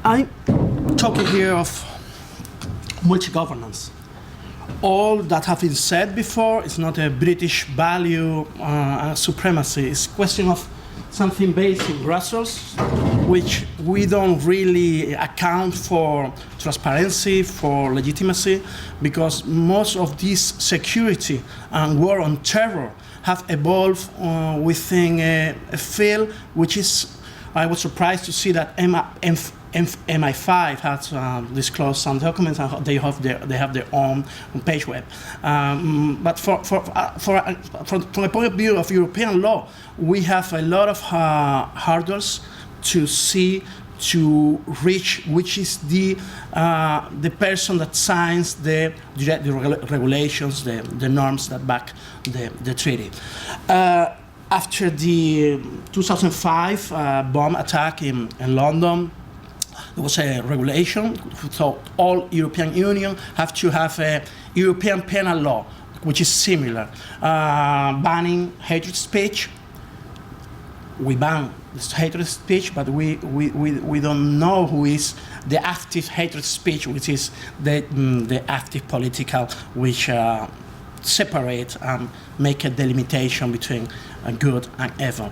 I'm talking here of multi-governance. All that have been said before is not a British value supremacy. It's a question of something based in Brussels, which we don't really account for transparency, for legitimacy, because most of this security and war on terror have evolved within a field which is, I was surprised to see that MI5 has disclosed some documents and they have their own page web. But from a point of view of European law, we have a lot of hurdles to reach which is the person that signs the regulations, the norms that back the treaty. After the 2005 bomb attack in London, there was a regulation, so all European Union have to have a European penal law, which is similar, banning hatred speech. We ban this hatred speech, but we don't know who is the active hatred speech, which is the active political, which separate and make a delimitation between good and evil.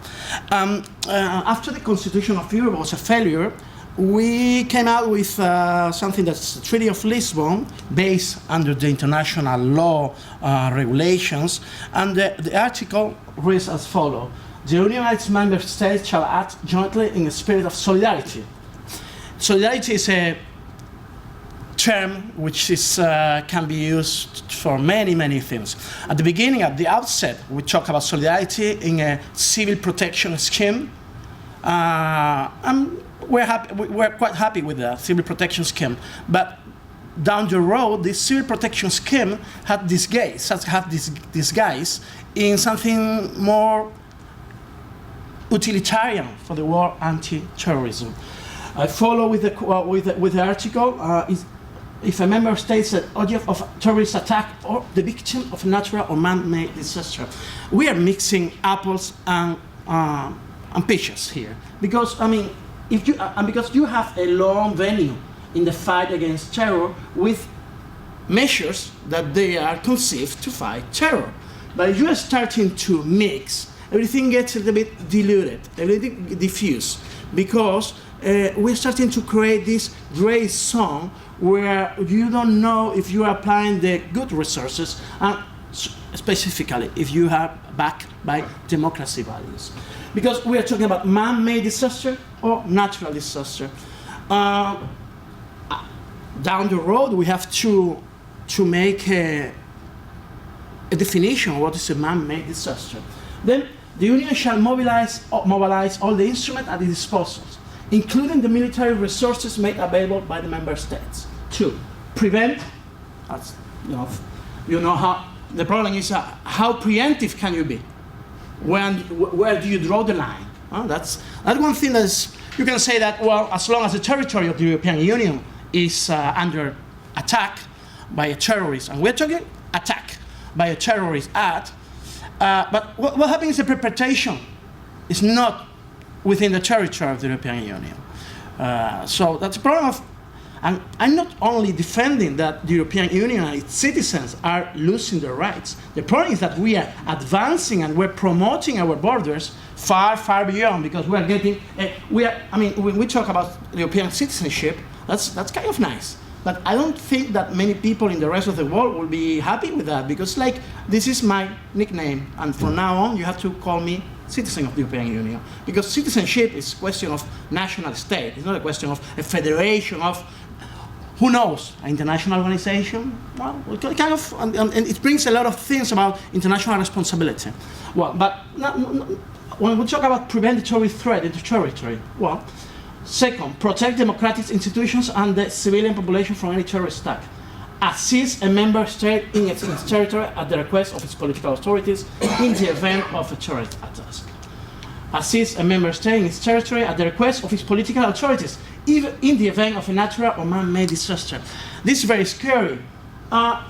After the Constitution of Europe was a failure, we came out with something that's the Treaty of Lisbon, based under the international law regulations, and the article reads as follows: the United Member States shall act jointly in a spirit of solidarity. Solidarity is a term which is, can be used for many things. At the beginning, at the outset, we talk about solidarity in a civil protection scheme. And we're quite happy with the civil protection scheme. But down the road, the civil protection scheme had this guise in something more utilitarian for the war anti-terrorism. I follow with the article. If a member state is the object of terrorist attack or the victim of natural or man-made disaster, we are mixing apples and peaches here, because I mean, because you have a long venue in the fight against terror with measures that they are conceived to fight terror, but if you are starting to mix, everything gets a little bit diluted, a little bit diffuse, because we're starting to create this gray zone where you don't know if you are applying the good resources, and specifically if you are backed by democracy values. Because we are talking about man-made disaster or natural disaster. Down the road, we have to make a definition of what is a man-made disaster. Then the Union shall mobilize all the instruments at its disposal, including the military resources made available by the member states. 2, prevent, as you know how, the problem is how preemptive can you be? Where do you draw the line? That's one thing that is, you can say that, well, as long as the territory of the European Union is under attack by a terrorist, and we're talking attack by a terrorist act, but what happens is the perpetration is not within the territory of the European Union. So that's a problem of, and I'm not only defending that the European Union and its citizens are losing their rights. The problem is that we are advancing and we're promoting our borders far beyond, because we are getting, when we talk about European citizenship, that's kind of nice. But I don't think that many people in the rest of the world will be happy with that, because like, this is my nickname, and from now on you have to call me citizen of the European Union. Because citizenship is a question of national state. It's not a question of a federation of, who knows, an international organization? Well, kind of, and it brings a lot of things about international responsibility. Well, but when we talk about preventatory threat into territory, well, second, protect democratic institutions and the civilian population from any terrorist attack. Assist a member state in its territory at the request of its political authorities in the event of a terrorist attack. Assist a member state in its territory at the request of its political authorities, even in the event of a natural or man-made disaster. This is very scary.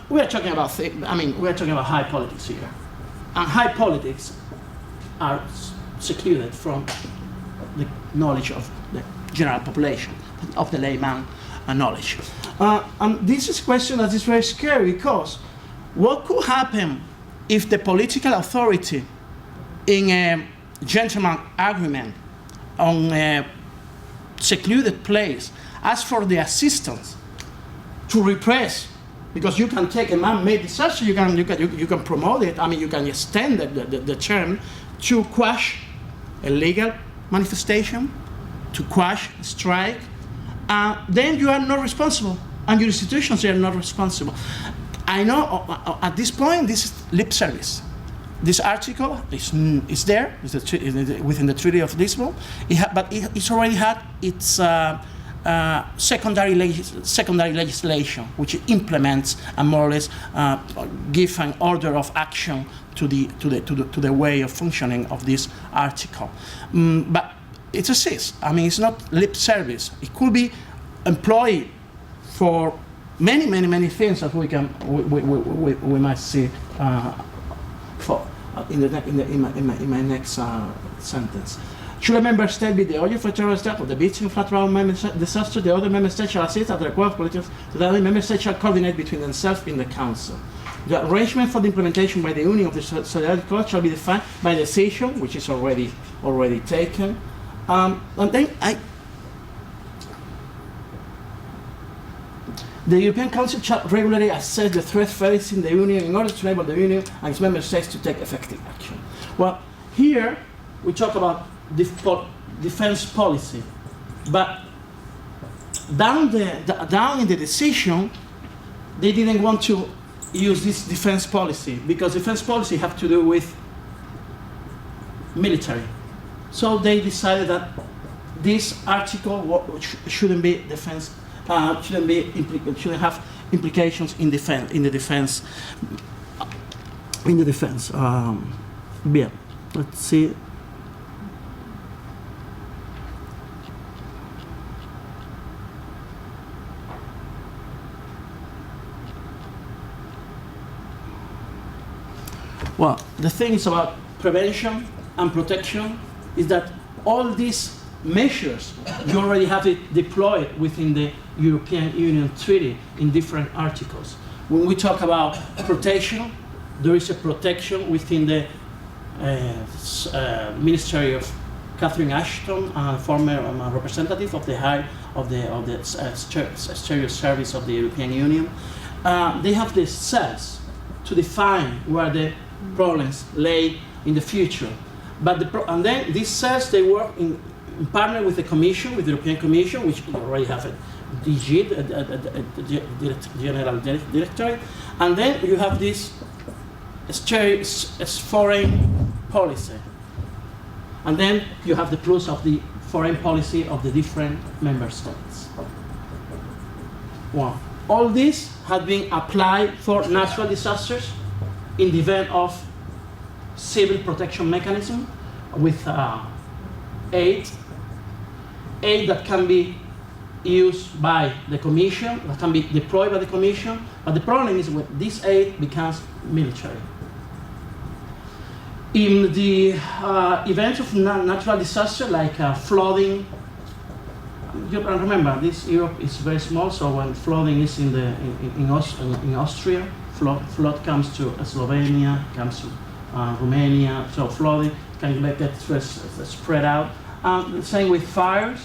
We are talking about high politics here, and high politics are secluded from the knowledge of the general population. of the layman knowledge. And this is a question that is very scary, because what could happen if the political authority in a gentleman agreement on a secluded place asks for the assistance to repress, because you can take a man-made disaster, you can promote it, I mean, you can extend the term to quash a legal manifestation, to quash a strike, then you are not responsible, and your institutions are not responsible. I know at this point this is lip service. This article is there, within the Treaty of Lisbon, but it's already had its secondary legislation, which implements and more or less give an order of action to the way of functioning of this article. But it exists. I mean, it's not lip service. It could be employed for many things that we might see in my next sentence. Should a member state be the origin for terrorist attack or the victim of lateral disaster, the other member state shall assist at the request of politics, the other member state shall coordinate between themselves in the Council. The arrangement for the implementation by the Union of the Solidarity Clause shall be defined by decision, which is already taken. And then the European Council shall regularly assess the threat facing the Union in order to enable the Union and its member states to take effective action. Well, here we talk about defense policy, but down in the decision, they didn't want to use this defense policy, because defense policy have to do with military. So they decided that this article shouldn't be defense. Shouldn't have implications in the defense. Yeah, let's see. Well, the thing is about prevention and protection is that all these measures, you already have it deployed within the European Union Treaty in different articles. When we talk about protection, there is a protection within the Ministry of Catherine Ashton, former representative of the Exterior Service of the European Union. They have the cells to define where the problems lay in the future. And then these cells, they work in partner with the Commission, with the European Commission, which already have a DG, General Directorate, and then you have this foreign policy. And then you have the plus of the foreign policy of the different member states. Well, all this has been applied for natural disasters in the event of civil protection mechanism with aid that can be used by the Commission, that can be deployed by the Commission, but the problem is when this aid becomes military. In the event of natural disaster like flooding, you can remember this Europe is very small, so when flooding is in Austria, flood comes to Slovenia, comes to Romania, so flooding can get spread out. The same with fires.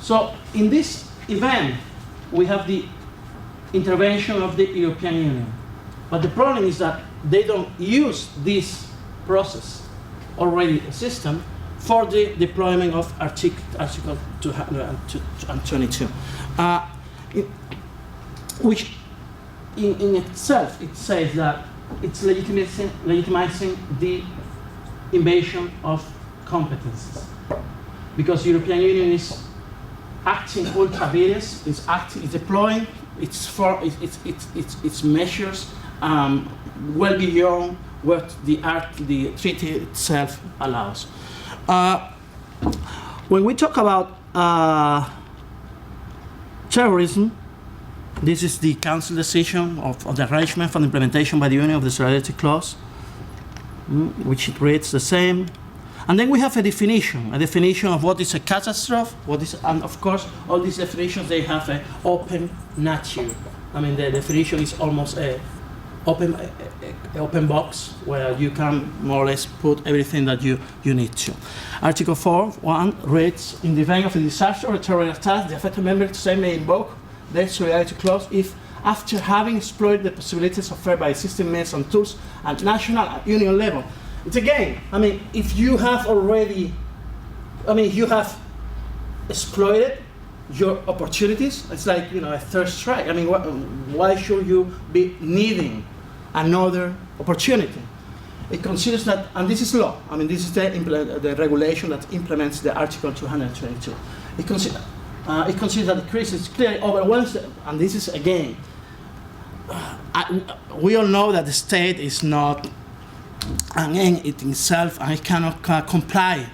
So in this event, we have the intervention of the European Union. But the problem is that they don't use this process, already a system, for the deployment of Article 222, which in itself, it says that it's legitimizing the invasion of competences, because the European Union is acting ultra vires, it's deploying its measures well beyond what the treaty itself allows. When we talk about terrorism, this is the Council decision of the arrangement for the implementation by the Union of the Solidarity Clause, which it reads the same. And then we have a definition of what is a catastrophe, and of course, all these definitions, they have an open nature. I mean, the definition is almost a open box where you can more or less put everything that you need to. Article 4.1 reads, in the event of a disaster or terrorist attack, the affected member state may invoke the solidarity clause if, after having explored the possibilities offered by existing means and tools at national and union level. It's again, I mean, if you have already, you have exploited your opportunities, it's like, a third strike. I mean, why should you be needing another opportunity? It considers that, and this is law, I mean, this is the regulation that implements the Article 222. It considers that the crisis clearly overwhelms, and this is again, we all know that the state is not an end in itself, and it cannot comply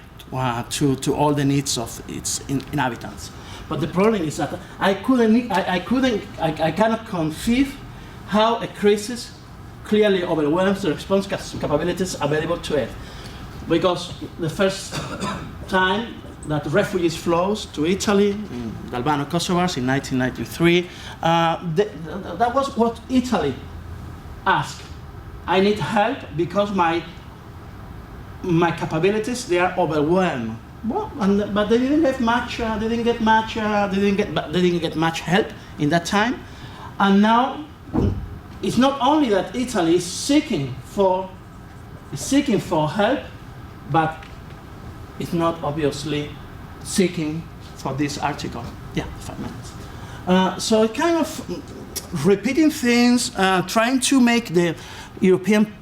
to all the needs of its inhabitants. But the problem is that I cannot conceive how a crisis clearly overwhelms the response capabilities available to it. Because the first time that refugees flows to Italy, the Albano Kosovars in 1993, that was what Italy asked. I need help because my capabilities, they are overwhelmed. Well, but they didn't get much. They didn't get much help in that time, and now it's not only that Italy is seeking for help, but it's not obviously seeking for this article. Yeah, 5 minutes. So it kind of repeating things, trying to make the European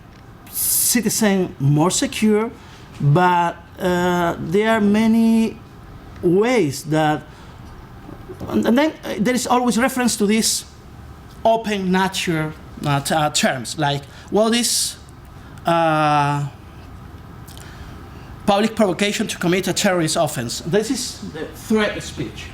citizen more secure, but there are many ways that, and then there is always reference to this open nature terms, like, what is public provocation to commit a terrorist offense? This is the threat speech.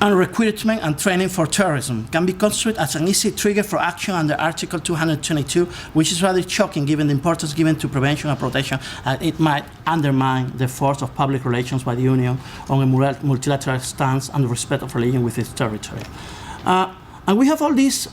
And recruitment and training for terrorism can be construed as an easy trigger for action under Article 222, which is rather shocking given the importance given to prevention and protection, and it might undermine the force of public relations by the Union on a multilateral stance and the respect of religion with its territory. And we have all these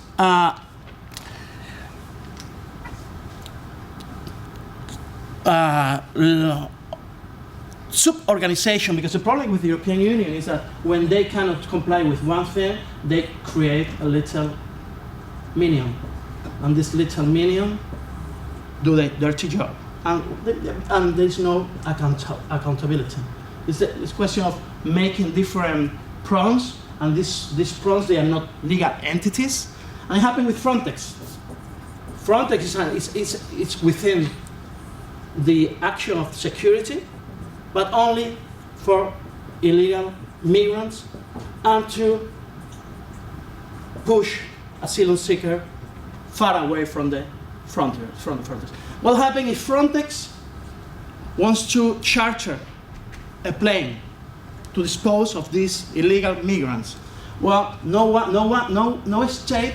sub-organization, because the problem with the European Union is that when they cannot comply with one thing, they create a little minion. And this little minion do their dirty job. And there's no accountability. It's a question of making different prawns, and these prawns, they are not legal entities. And it happened with Frontex. Frontex is within the action of security, but only for illegal migrants and to push asylum seekers far away from the frontiers. What happens if Frontex wants to charter a plane to dispose of these illegal migrants? Well, no state,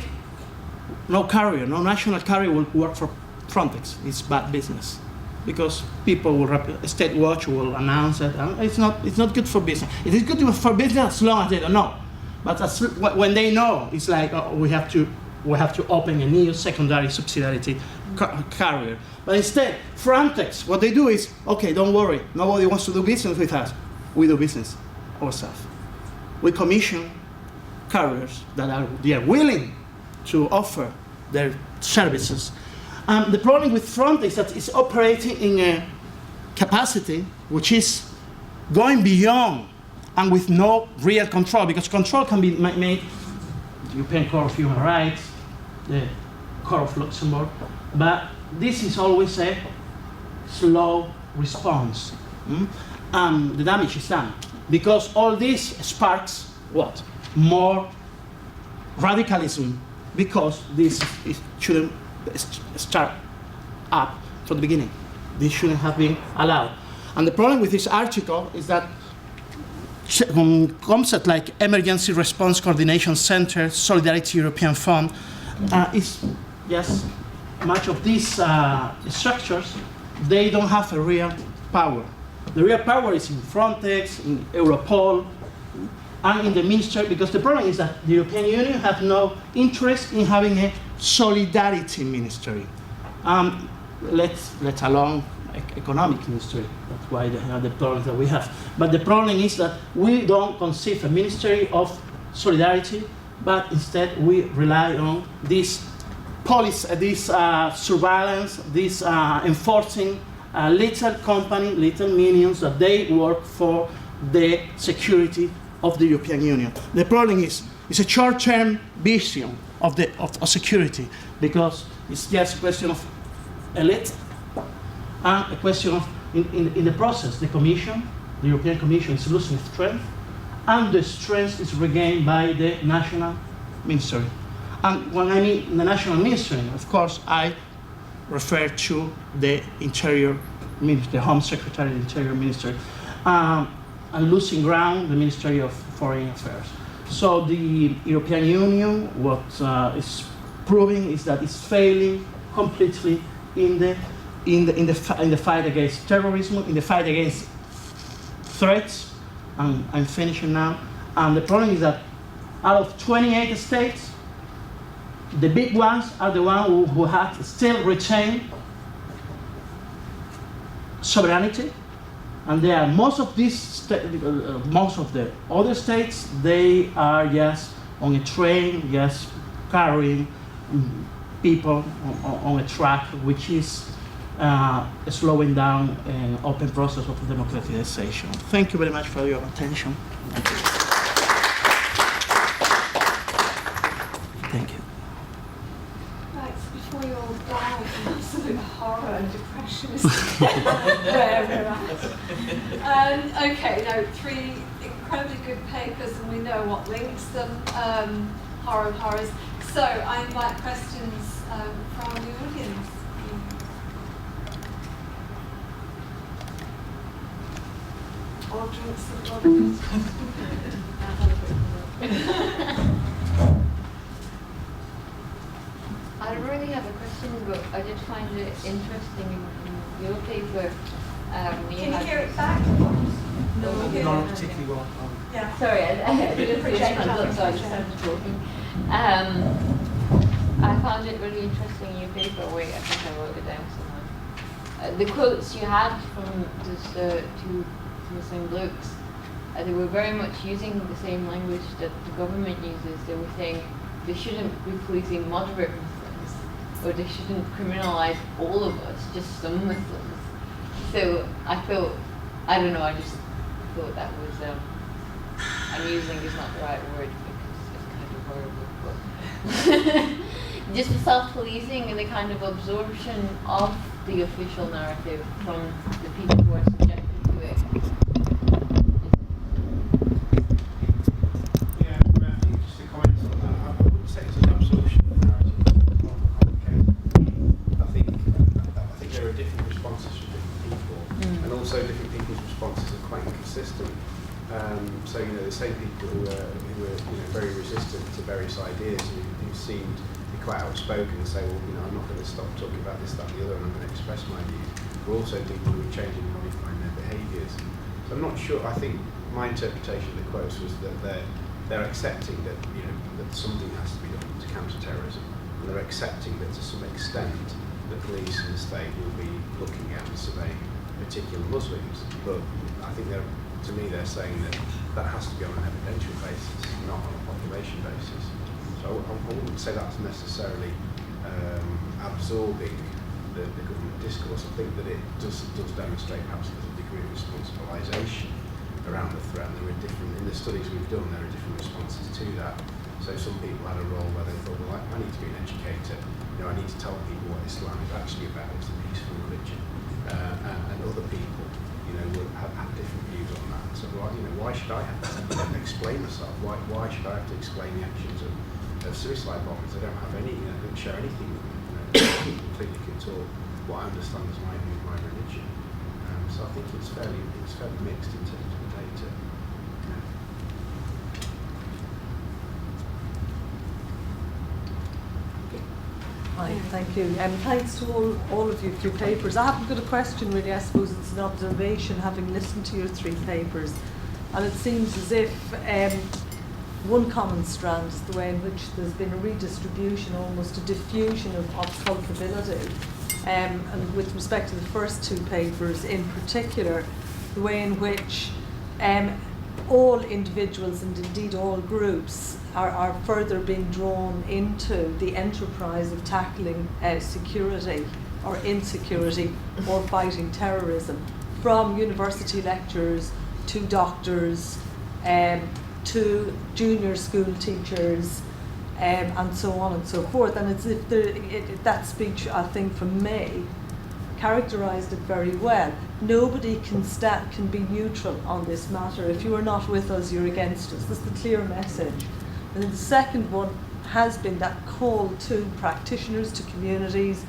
no carrier, no national carrier will work for Frontex. It's bad business. Because people will, State Watch will announce it, and it's not good for business. It is good for business as long as they don't know. But when they know, it's like, oh, we have to open a new secondary subsidiarity carrier. But instead, Frontex, what they do is, okay, don't worry, nobody wants to do business with us. We do business ourselves. We commission carriers that are willing to offer their services. The problem with Frontex is that it's operating in a capacity which is going beyond and with no real control, because control can be made, the European Court of Human Rights, the Court of Luxembourg, but this is always a slow response. The damage is done, because all this sparks what? More radicalism, because this shouldn't start up from the beginning. This shouldn't have been allowed. And the problem with this article is that concepts like Emergency Response Coordination Center, Solidarity European Fund, is just much of these structures, they don't have a real power. The real power is in Frontex, in Europol, and in the ministry, because the problem is that the European Union has no interest in having a solidarity ministry, let alone economic ministry. That's why they have the problems that we have. But the problem is that we don't conceive a ministry of solidarity, but instead we rely on this policy, this surveillance, this enforcing little company, little minions that they work for the security of the European Union. The problem is it's a short-term vision of security, because it's just a question of elite and a question of, in the process, the Commission, the European Commission is losing strength, and the strength is regained by the national ministry. And when I mean the national ministry, of course, I refer to the Interior Ministry, the Home Secretary of the Interior Ministry, and losing ground, the Ministry of Foreign Affairs. So the European Union, what is proving is that it's failing completely in the fight against terrorism, in the fight against threats. And I'm finishing now. And the problem is that out of 28 states, the big ones are the ones who have still retained sovereignty, and there are most of the other states, they are just on a train, just carrying people on a track, which is slowing down an open process of democratization. Thank you very much for your attention. Thank you. Right, so before you all die from absolute horror and depression, where we're at. Okay, now 3 incredibly good papers, and we know what links them, horror and horrors. So I invite questions from the audience. Or drinks of vodka. I don't really have a question, but I did find it interesting in your paper. Can you hear it back? No, not particularly well. Yeah. Sorry, I didn't see this comes up, so I just started talking. I found it really interesting in your paper. Wait, I think I wrote it down somewhere. The quotes you had from these two Muslim blokes, they were very much using the same language that the government uses. They were saying they shouldn't be policing moderate Muslims, or they shouldn't criminalize all of us, just some Muslims. So I thought, I don't know, I just thought that was, amusing is not the right word because it's kind of horrible, but just the self-policing and the kind of absorption of the official narrative from the people who are subjected to it. Yeah, I think just to comment on that, I wouldn't say it's an absorption of the narrative. It's not complicated. I think there are different responses from different people, and also different people's responses are quite inconsistent. So the same people who were very resistant to various ideas, who seemed to be quite outspoken and say, well, I'm not going to stop talking about this, that, and the other, and I'm going to express my views. We're also people who are changing and modifying their behaviours. So I'm not sure. I think my interpretation of the quotes was that they're accepting that that something has to be done to counter terrorism, and they're accepting that to some extent the police and the state will be looking at and surveying particular Muslims. But I think to me they're saying that has to be on an evidential basis, not on a population basis. So I wouldn't say that's necessarily absorbing the government discourse. I think that it does demonstrate perhaps there's a degree of responsibilisation around the threat. And in the studies we've done, there are different responses to that. So some people had a role where they thought, well, I need to be an educator. I need to tell people what Islam is actually about. It's a peaceful religion. And other people, would have different views on that. So why should I have to explain myself? Why should I have to explain the actions of suicide bombers? They don't have any. They don't share anything with me. Completely control what I understand as my view of my religion. So I think it's fairly mixed in terms of the data. Hi, thank you. Thanks to all of you for your papers. I haven't got a question really, I suppose it's an observation having listened to your 3 papers. And it seems as if one common strand is the way in which there's been a redistribution, almost a diffusion of culpability. And with respect to the first 2 papers in particular, the way in which all individuals and indeed all groups are further being drawn into the enterprise of tackling security or insecurity or fighting terrorism, from university lecturers to doctors to junior school teachers and so on and so forth. And it's if that speech, I think, from May characterised it very well. Nobody can be neutral on this matter. If you are not with us, you're against us. That's the clear message. And then the second one has been that call to practitioners, to communities,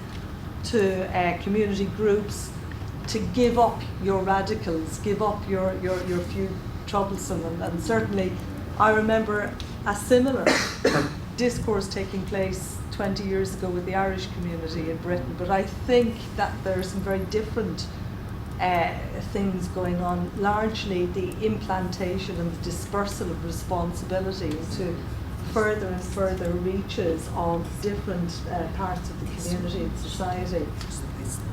to community groups, to give up your radicals, give up your few troublesome. And certainly, I remember a similar discourse taking place 20 years ago with the Irish community in Britain. But I think that there are some very different things going on, largely the implantation and the dispersal of responsibility into further and further reaches of different parts of the community and society.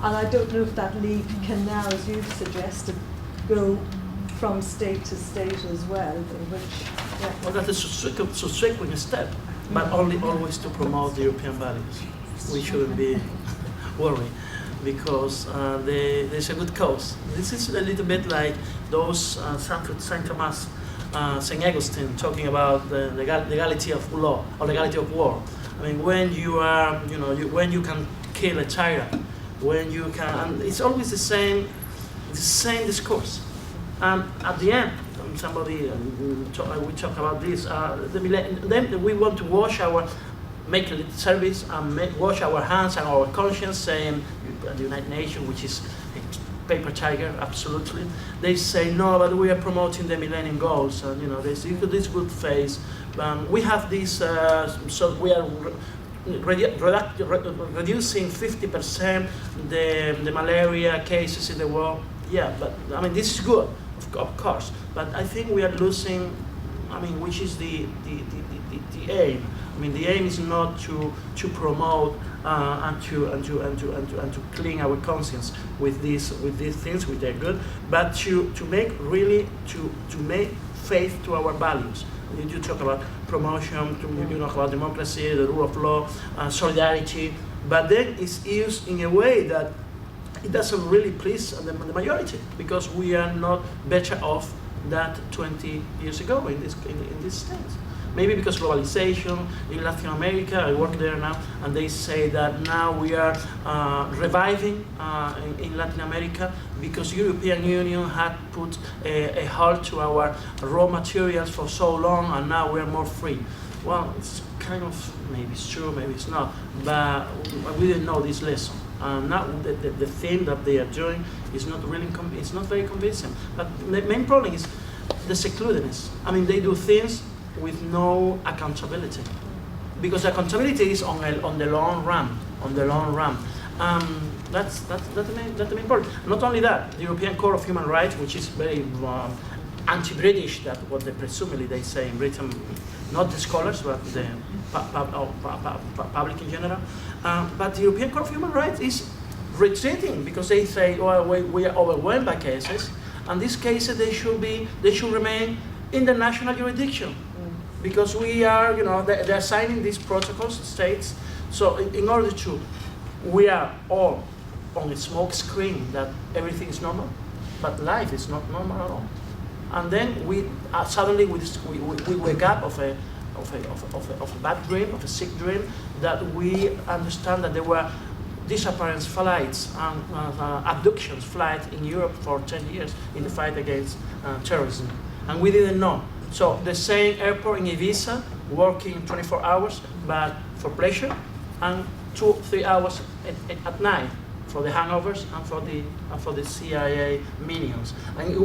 And I don't know if that leap can now, as you've suggested, go from state to state as well, in which... Yeah. Well, that is a subsequent step, but only always to promote the European values. We shouldn't be worried, because there's a good cause. This is a little bit like those Saint Thomas, Saint Augustine talking about the legality of law or legality of war. I mean, when you are, when you can kill a tyrant, when you can, and it's always the same discourse. And at the end, somebody we talk about this. Then we want to make a service and wash our hands and our conscience, saying the United Nations, which is a paper tiger, absolutely. They say no, but we are promoting the Millennium Goals, and this good faith. We have this, so we are reducing 50% the malaria cases in the world. Yeah, but I mean this is good, of course. But I think we are losing. I mean, which is the aim? I mean, the aim is not to promote and to clean our conscience with these things, which are good, but to make really to make faith to our values. You talk about promotion, you know about democracy, the rule of law, solidarity, but then it's used in a way that it doesn't really please the majority, because we are not better off than 20 years ago in this States. Maybe because globalization in Latin America, I work there now, and they say that now we are reviving in Latin America because European Union had put a halt to our raw materials for so long, and now we are more free. Well, it's kind of, maybe it's true, maybe it's not, but we didn't know this lesson. Now the thing that they are doing is not really, it's not very convincing. But the main problem is the secludedness. I mean, they do things with no accountability, because accountability is on the long run. That's the main point. Not only that, the European Court of Human Rights, which is very anti-British, that what they presumably they say in Britain, not the scholars, but the public in general. But the European Court of Human Rights is retreating because they say, well, we are overwhelmed by cases, and these cases they should remain in the national jurisdiction, because we are, they're signing these protocols, states. So in order to, we are all on a smoke screen that everything is normal, but life is not normal at all. And then we suddenly we wake up of a bad dream, of a sick dream, that we understand that there were disappearance flights and abductions flights in Europe for 10 years in the fight against terrorism, and we didn't know. So the same airport in Ibiza, working 24 hours, but for pleasure, and 2-3 hours at night for the hangovers and for the CIA minions. And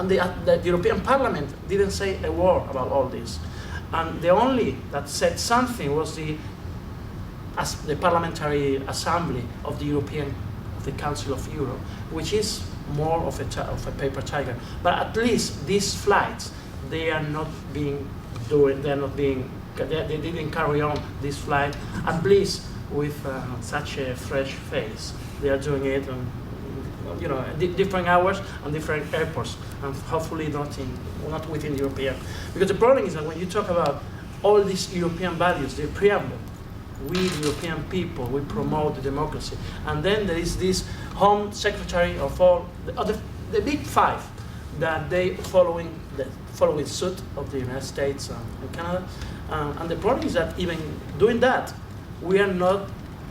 the European Parliament didn't say a word about all this. And the only that said something was the as the Parliamentary Assembly of the Council of Europe, which is more of a paper tiger. But at least these flights, they didn't carry on this flight, at least with such a fresh face. They are doing it on, different hours and different airports, and hopefully not within European. Because the problem is that when you talk about all these European values, the preamble, we the European people, we promote the democracy, and then there is this Home Secretary of all the big five that they following suit of the United States and Canada, and the problem is that even doing that, we are not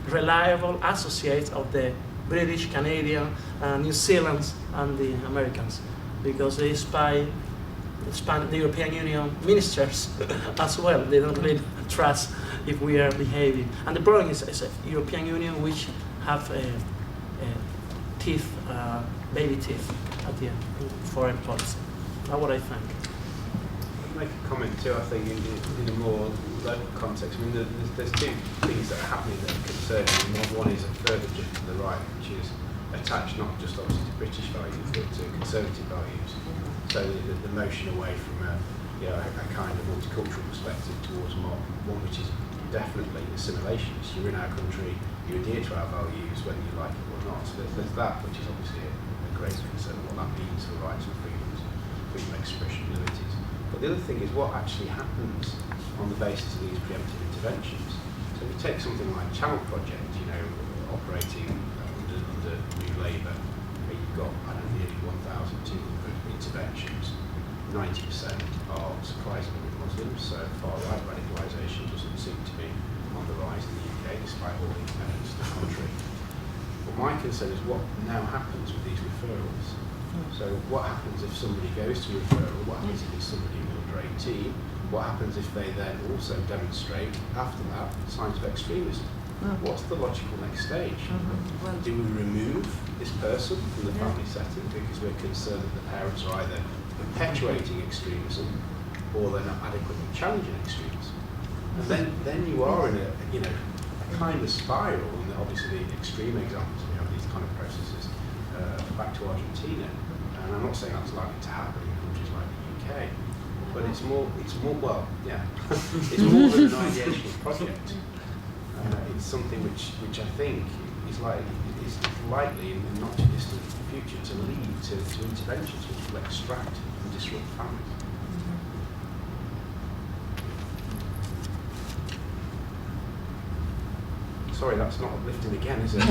reliable associates of the British, Canadian, New Zealand's, and the Americans, because they spy the European Union ministers as well. They don't really trust if we are behaving. And the problem is a European Union which have teeth, baby teeth at the end in foreign policy. That's what I think. I'd make a comment too, I think, in a more local context. I mean, there's two things that are happening that are concerning. One is a further drift to the right, which is attached not just obviously to British values, but to conservative values. So the motion away from a kind of multicultural perspective towards one which is definitely assimilationist. You're in our country, you adhere to our values whether you like it or not. So there's that, which is obviously a great concern, what that means for rights and freedoms, freedom of expression, liberties. But the other thing is what actually happens on the basis of these preemptive interventions. So if you take something like Channel Project, operating under New Labour, where you've got, nearly 1,200 interventions, 90% are surprisingly Muslims, so far-right radicalisation doesn't seem to be on the rise in the UK, despite all the evidence to the contrary. But my concern is what now happens with these referrals. So what happens if somebody goes to referral? What happens if it's somebody under 18? What happens if they then also demonstrate, after that, signs of extremism? What's the logical next stage? Do we remove this person from the family setting because we're concerned that the parents are either perpetuating extremism or they're not adequately challenging extremism? And then you are in a kind of spiral, and obviously the extreme examples we have these kind of processes back to Argentina, and I'm not saying that's likely to happen in countries like the UK, but it's more it's more than an ideational project. It's something which I think is likely in the not too distant future to lead to interventions which will extract and disrupt families. Sorry, that's not uplifting again, is it?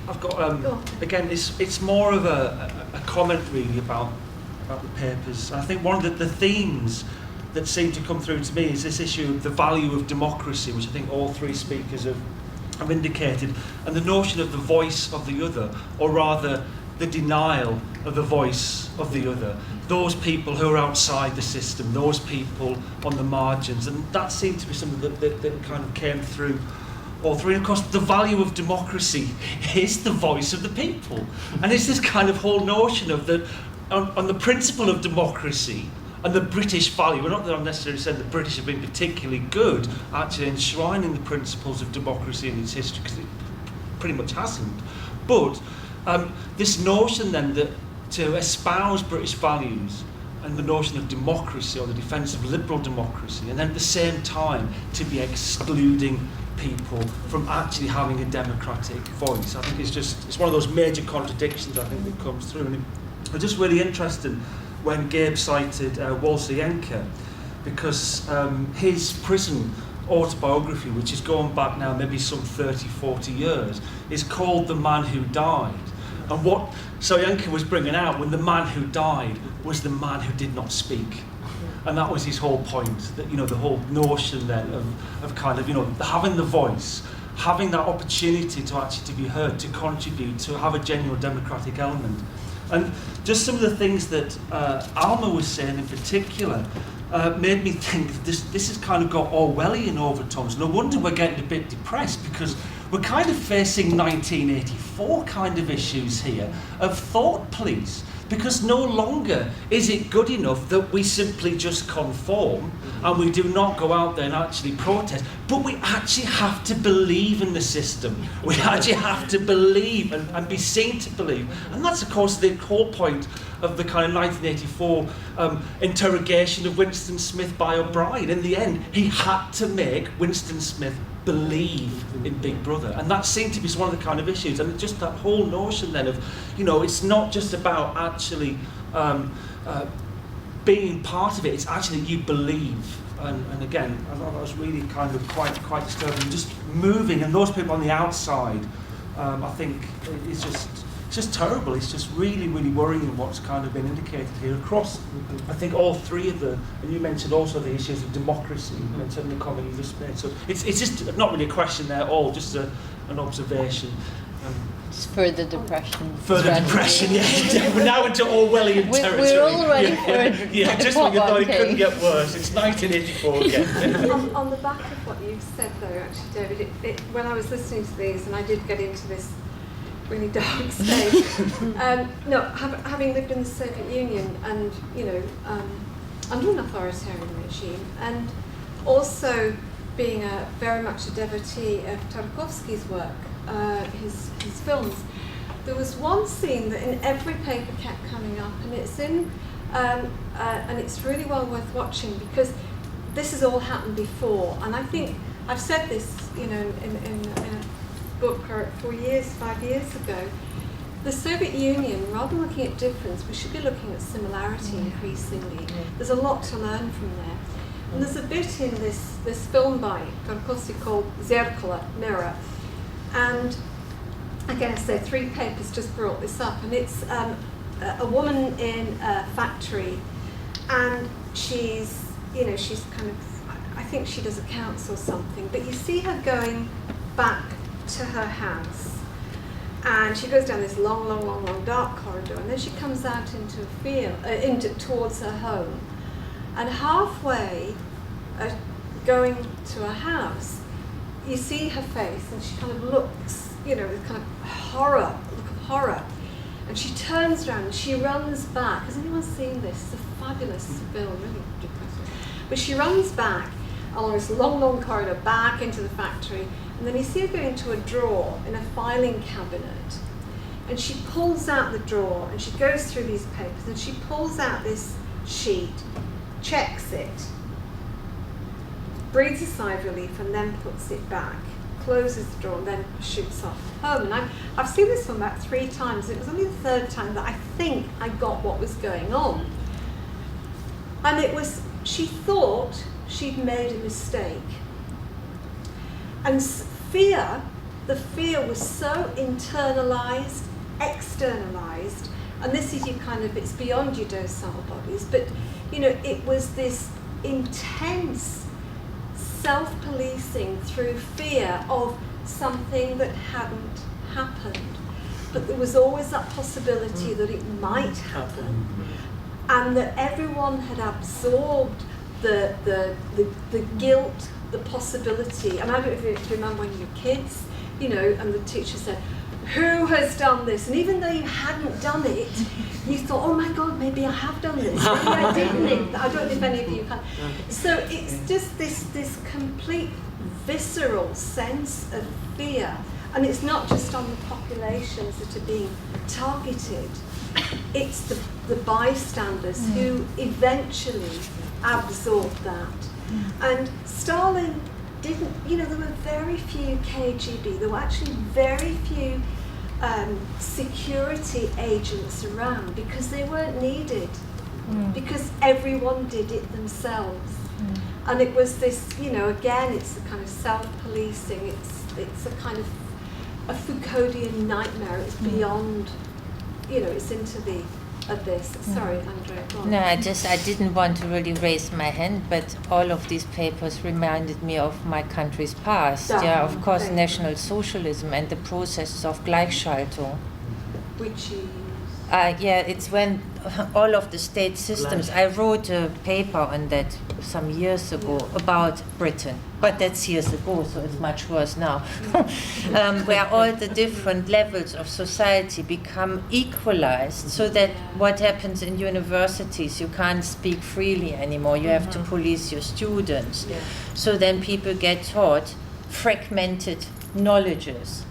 I've got again. It's more of a comment really about the papers. I think one of the themes that seem to come through to me is this issue of the value of democracy, which I think all three speakers have indicated, and the notion of the voice of the other, or rather the denial of the voice of the other, those people who are outside the system, those people on the margins, and that seemed to be something that kind of came through all three. And of course, the value of democracy is the voice of the people, and it's this kind of whole notion of that on the principle of democracy and the British value. We're not necessarily saying the British have been particularly good actually enshrining the principles of democracy in its history, because it pretty much hasn't. But this notion then that to espouse British values and the notion of democracy, or the defence of liberal democracy, and then at the same time to be excluding people from actually having a democratic voice, I think it's one of those major contradictions I think that comes through. And it's just really interesting when Gabe cited Walsienko, because his prison autobiography, which is going back now maybe some 30, 40 years, is called The Man Who Died. And what Soyinka was bringing out, when the man who died was the man who did not speak. And that was his whole point, that, the whole notion then of kind of, having the voice, having that opportunity to actually to be heard, to contribute, to have a genuine democratic element. And just some of the things that Alma was saying in particular made me think this has kind of got Orwellian overtones. No wonder we're getting a bit depressed, because we're kind of facing 1984 kind of issues here of thought police. because no longer is it good enough that we simply just conform and we do not go out there and actually protest, but we actually have to believe in the system. We actually have to believe and be seen to believe. And that's, of course, the whole point of the kind of 1984 interrogation of Winston Smith by O'Brien. In the end, he had to make Winston Smith believe in Big Brother, and that seemed to be one of the kind of issues. And just that whole notion then of, you know, it's not just about actually being part of it, it's actually you believe. And again, I thought that was really kind of quite disturbing. Just moving, and those people on the outside, I think it's just terrible. It's just really, really worrying what's kind of been indicated here across, I think, all three of the, and you mentioned also the issues of democracy, and certainly the comment you just made. So it's just not really a question there at all, just an observation. It's further depression. Further depression, yeah. We're now into Orwellian territory. We're all ready for yeah, just when you thought it couldn't get worse. It's 1984 again. On the back of what you've said, though, actually, David, when I was listening to these, and I did get into this really dark state. Having lived in the Soviet Union and, you know, under an authoritarian regime, and also being very much a devotee of Tarkovsky's work, his films, there was one scene that in every paper kept coming up, and it's in, and it's really well worth watching because this has all happened before, and I think I've said this, you know, in a book 5 years ago. The Soviet Union, rather than looking at difference, we should be looking at similarity increasingly. There's a lot to learn from there. And there's a bit in this film by Tarkovsky called Zerkalo, Mirror. And again, I say 3 papers just brought this up, and it's a woman in a factory, and she's kind of, I think she does accounts or something, but you see her going back to her house, and she goes down this long dark corridor, and then she comes out into a field, towards her home, and halfway going to her house, you see her face, and she kind of looks, you know, with kind of look of horror, and she turns around and she runs back. Has anyone seen this? It's a fabulous film, really depressing. But she runs back along this long corridor back into the factory, and then you see her go into a drawer in a filing cabinet, and she pulls out the drawer, and she goes through these papers, and she pulls out this sheet, checks it, breathes a sigh of relief, and then puts it back, closes the drawer, and then shoots off home. And I've seen this film about 3 times. It was only the 3rd time that I think I got what was going on. And it was, she thought she'd made a mistake. And the fear was so internalized, externalized, and this is it's beyond your docile bodies, but, you know, it was this intense self-policing through fear of something that hadn't happened. But there was always that possibility that it might happen, and that everyone had absorbed the guilt, the possibility. And I don't know if you remember when you were kids, you know, and the teacher said, "Who has done this?" And even though you hadn't done it, you thought, "Oh my God, maybe I have done this. Maybe I didn't." I don't know if any of you have. So it's just this complete visceral sense of fear. And it's not just on the populations that are being targeted. It's the bystanders who eventually absorb that. And Stalin didn't, you know, there were very few KGB, there were actually very few security agents around because they weren't needed, because everyone did it themselves. And it was this, you know, again, it's a kind of self-policing, it's a kind of a Foucauldian nightmare, it's beyond, you know, it's into the abyss. Sorry, Andrea, go on. No, I didn't want to really raise my hand, but all of these papers reminded me of my country's past. Yeah, of course, National Socialism and the process of Gleichschaltung. Which is? Yeah, it's when all of the state systems. I wrote a paper on that some years ago about Britain, but that's years ago, so it's much worse now. Where all the different levels of society become equalized, so that what happens in universities, you can't speak freely anymore. You have to police your students. Yeah. So then people get taught fragmented knowledges.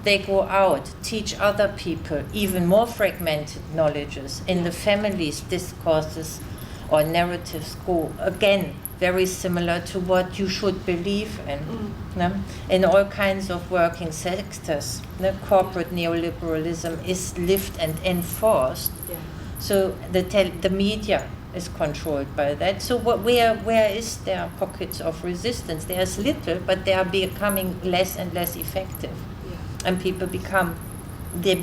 They go out, teach other people even more fragmented knowledges. In the families, discourses or narratives go again very similar to what you should believe in. In all kinds of working sectors, corporate neoliberalism is lived and enforced. Yeah. So the media is controlled by that. So where is there pockets of resistance? There's little, but they are becoming less and less effective. Yeah. And people become the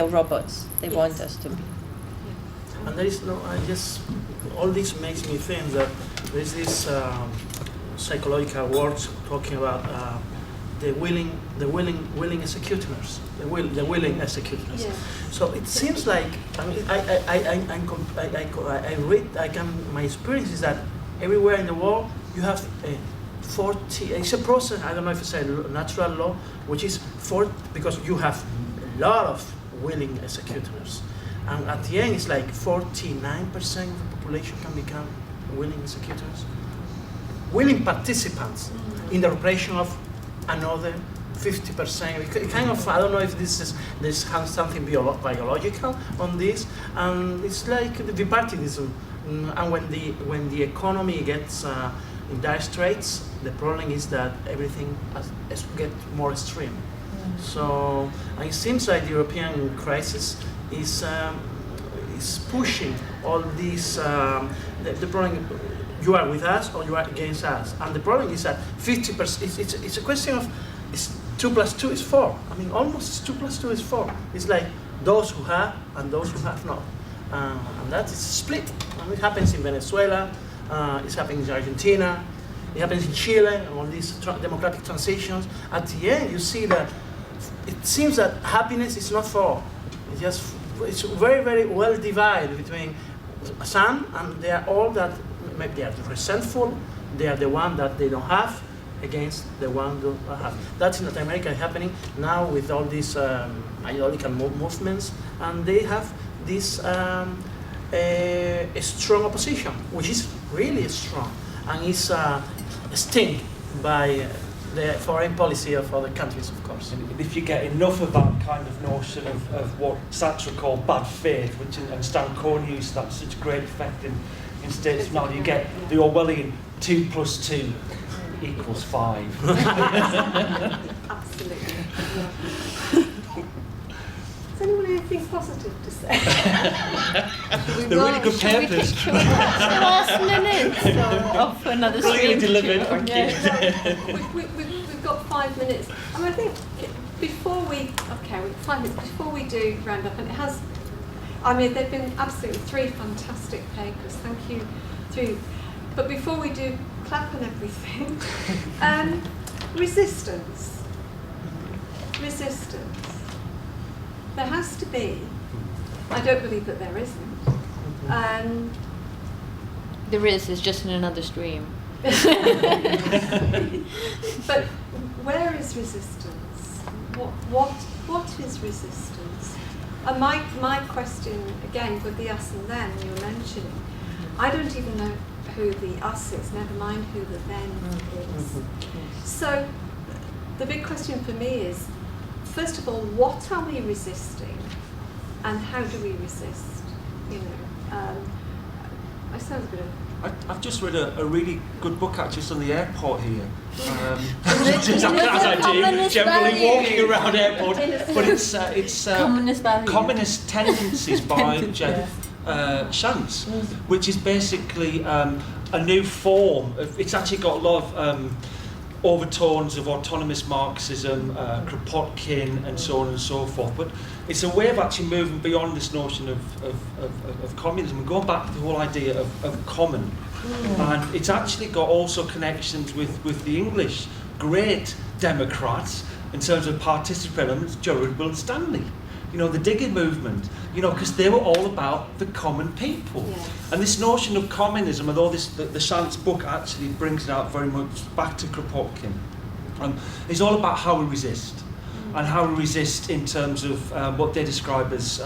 robots they want us to be. And there is all this makes me think that there is this psychological words talking about the willing executioners, the willing executioners. Yeah. So it seems like, I mean, my experience is that everywhere in the world you have 40. It's a process. I don't know if it's a natural law, which is because you have a lot of willing executioners, and at the end it's like 49% of the population can become willing executors, willing participants in the repression of another 50%. It kind of, I don't know if this has something biological on this, and it's like the bipartidarism. And when the economy gets in dire straits, the problem is that everything has to get more extreme. So and it seems like the European crisis is pushing all these. The problem. You are with us or you are against us, and the problem is that 50%. It's a question of 2 + 2 is 4. I mean, almost 2 + 2 is 4. It's like those who have and those who have not, and that is split. And it happens in Venezuela. It's happening in Argentina. It happens in Chile. And all these democratic transitions. At the end, you see that it seems that happiness is not for all. It's very, very well divided between some, and they are all that. Maybe they are resentful. They are the one that they don't have against the one that have. That's in Latin America happening now with all these ideological movements, and they have this a strong opposition, which is really strong, and is stung by the foreign policy of other countries, of course. And if you get enough of that kind of notion of what Sartre called bad faith, which and Stan Cohen used that such great effect in states now, you get the Orwellian 2 + 2 = 5. Absolutely. Has anyone anything positive to say? They're really good papers. Should we catch the last minutes of another Brilliantly stream? delivered. Thank you. We've got 5 minutes. I mean, I think before we 5 minutes before we do round up, and it has. I mean, they've been absolutely 3 fantastic papers. Thank you. 3. But before we do clap and everything, resistance. There has to be. I don't believe that there isn't. There is, it's just in another stream. But where is resistance? What is resistance? And my question, again, with the us and them you were mentioning, I don't even know who the us is, never mind who the them is. So the big question for me is, first of all, what are we resisting and how do we resist? You know, I sound a bit of... I've just read a really good book actually, just on the airport here. Exactly as I do, generally walking around airport. But it's Communist values. Communist Tendencies by Jeff Shantz, which is basically a new form of, it's actually got a lot of overtones of autonomous Marxism, Kropotkin, and so on and so forth. But it's a way of actually moving beyond this notion of communism and going back to the whole idea of common. And it's actually got also connections with the English great Democrats in terms of participant elements, Gerard Will Stanley, you know, the digger movement, you know, because they were all about the common people. Yes. And this notion of communism, although the Shant's book actually brings it out very much back to Kropotkin, is all about how we resist. And how we resist in terms of what they describe as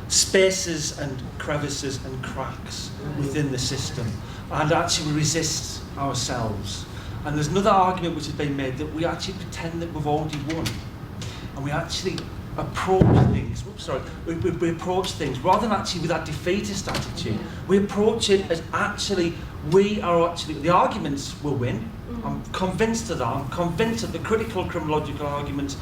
spaces and crevices and cracks within the system. And actually we resist ourselves. And there's another argument which has been made that we actually pretend that we've already won. And we actually approach things, we approach things rather than actually with that defeatist attitude. We approach it as actually, the arguments will win. I'm convinced of that. I'm convinced that the critical criminological arguments,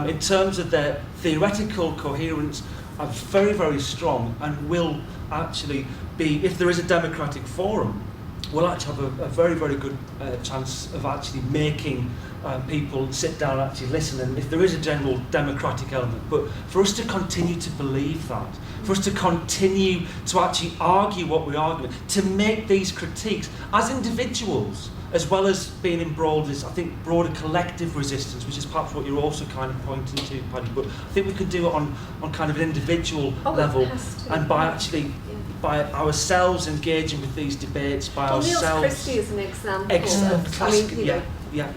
in terms of their theoretical coherence, are very, very strong and will actually be, if there is a democratic forum, we'll actually have a very, very good chance of actually making people sit down and actually listen, and if there is a general democratic element. But for us to continue to believe that, for us to continue to actually argue what we argue, to make these critiques as individuals, as well as being embroiled as, I think, broader collective resistance, which is perhaps what you're also kind of pointing to, Paddy. But I think we could do it on kind of an individual level, and by actually by ourselves engaging with these debates, by ourselves. Niels Christie is an example.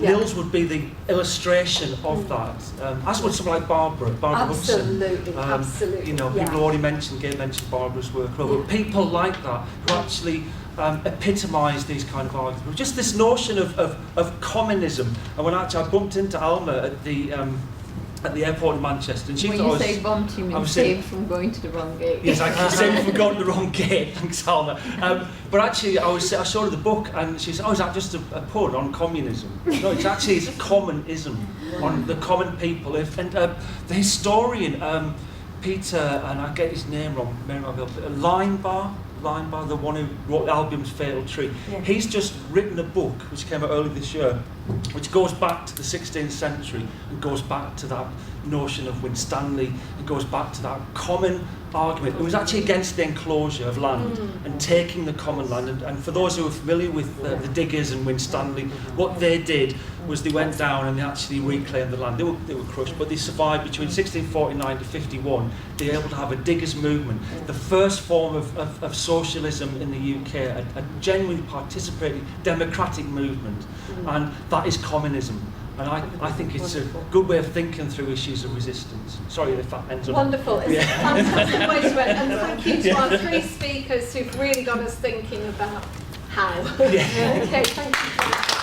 Niels would be the illustration of that. As would someone like Barbara Hudson. Absolutely. You know, people already mentioned Barbara's work. But people like that who actually epitomise these kind of arguments. Just this notion of communism. And when actually I bumped into Alma at the airport in Manchester, and she when thought you say bumped, you mean saved from going to the wrong gate. Yes, I saved from going to the wrong gate. Thanks, Alma. But actually, I showed her the book, and she said, "Oh, is that just a pun on communism?" No, it's commonism on the common people. The historian Peter, and I get his name wrong, Linebar, the one who wrote Albium's Fatal Tree. Yeah. He's just written a book which came out early this year, which goes back to the 16th century and goes back to that notion of Winstanley. It goes back to that common argument. It was actually against the enclosure of land and taking the common land. And for those who are familiar with the diggers and Winstanley, what they did was they went down and they actually reclaimed the land. They were crushed, but they survived between 1649 to 51. They were able to have a diggers movement, the first form of socialism in the UK, a genuinely participating democratic movement, and that is communism. And I think it's a good way of thinking through issues of resistance. Sorry if that ends up... Wonderful. It's a fantastic way to end. And thank you to our three speakers who've really got us thinking about how. Yeah. Okay, thank you.